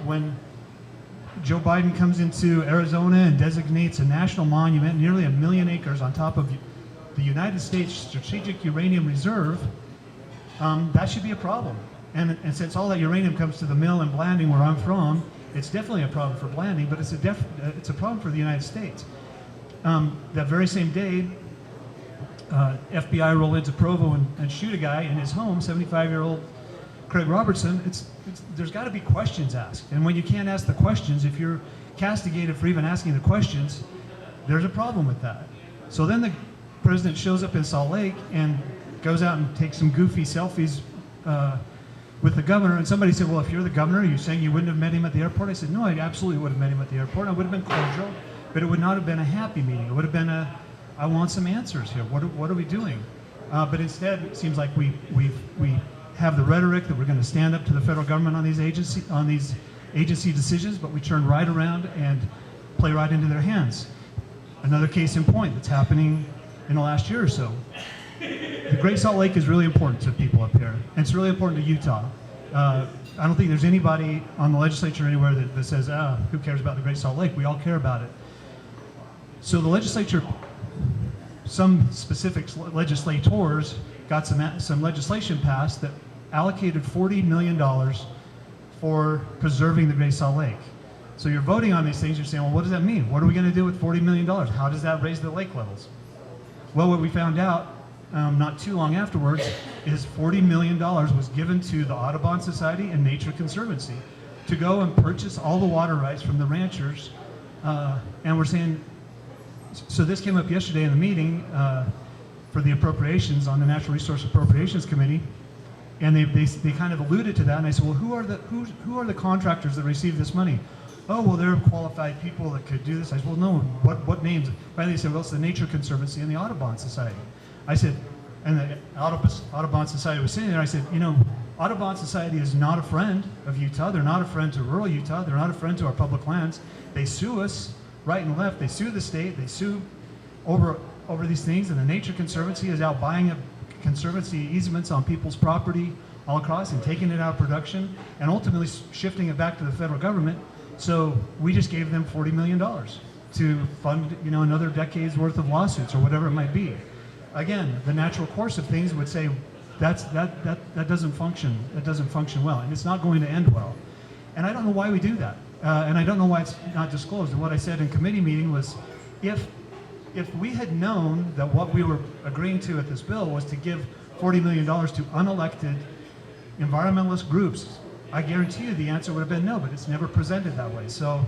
when Joe Biden comes into Arizona and designates a national monument, nearly 1 million acres on top of the United States Strategic Uranium Reserve, that should be a problem. And since all that uranium comes to the mill in Blanding, where I'm from, it's definitely a problem for Blanding, but it's a problem for the United States. That very same day, FBI roll into Provo and shoot a guy in his home, 75-year-old Craig Robertson. There's got to be questions asked. And when you can't ask the questions, if you're castigated for even asking the questions, there's a problem with that. So then the president shows up in Salt Lake and goes out and takes some goofy selfies with the governor. And somebody said, well, if you're the governor, are you saying you wouldn't have met him at the airport? I said, no, I absolutely would have met him at the airport. I would have been cordial, but it would not have been a happy meeting. It would have been I want some answers here. What are we doing? But instead, it seems like we have the rhetoric that we're going to stand up to the federal government on these agency decisions, but we turn right around and play right into their hands. Another case in point that's happening in the last year or so. The Great Salt Lake is really important to people up here, and it's really important to Utah. I don't think there's anybody on the legislature anywhere that says, who cares about the Great Salt Lake? We all care about it. So the legislature, some specific legislators got some legislation passed that allocated $40 million for preserving the Great Salt Lake. So you're voting on these things, you're saying, well, what does that mean? What are we going to do with $40 million? How does that raise the lake levels? Well, what we found out not too long afterwards is $40 million was given to the Audubon Society and Nature Conservancy to go and purchase all the water rights from the ranchers. And we're saying, so this came up yesterday in the meeting for the appropriations on the Natural Resource Appropriations Committee, and they kind of alluded to that. And I said, well, who are the contractors that receive this money? Oh, well, they're qualified people that could do this. I said, well, no, what names? Finally, they said, well, it's the Nature Conservancy and the Audubon Society. I said, and the Audubon Society was sitting there. I said, Audubon Society is not a friend of Utah. They're not a friend to rural Utah. They're not a friend to our public lands. They sue us right and left. They sue the state. They sue over these things. And the Nature Conservancy is out buying conservancy easements on people's property all across and taking it out of production and ultimately shifting it back to the federal government. So we just gave them $40 million to fund, another decade's worth of lawsuits or whatever it might be. Again, the natural course of things would say that doesn't function. That doesn't function well, and it's not going to end well. And I don't know why we do that, and I don't know why it's not disclosed. And what I said in committee meeting was, if we had known that what we were agreeing to at this bill was to give $40 million to unelected environmentalist groups, I guarantee you the answer would have been no, but it's never presented that way. So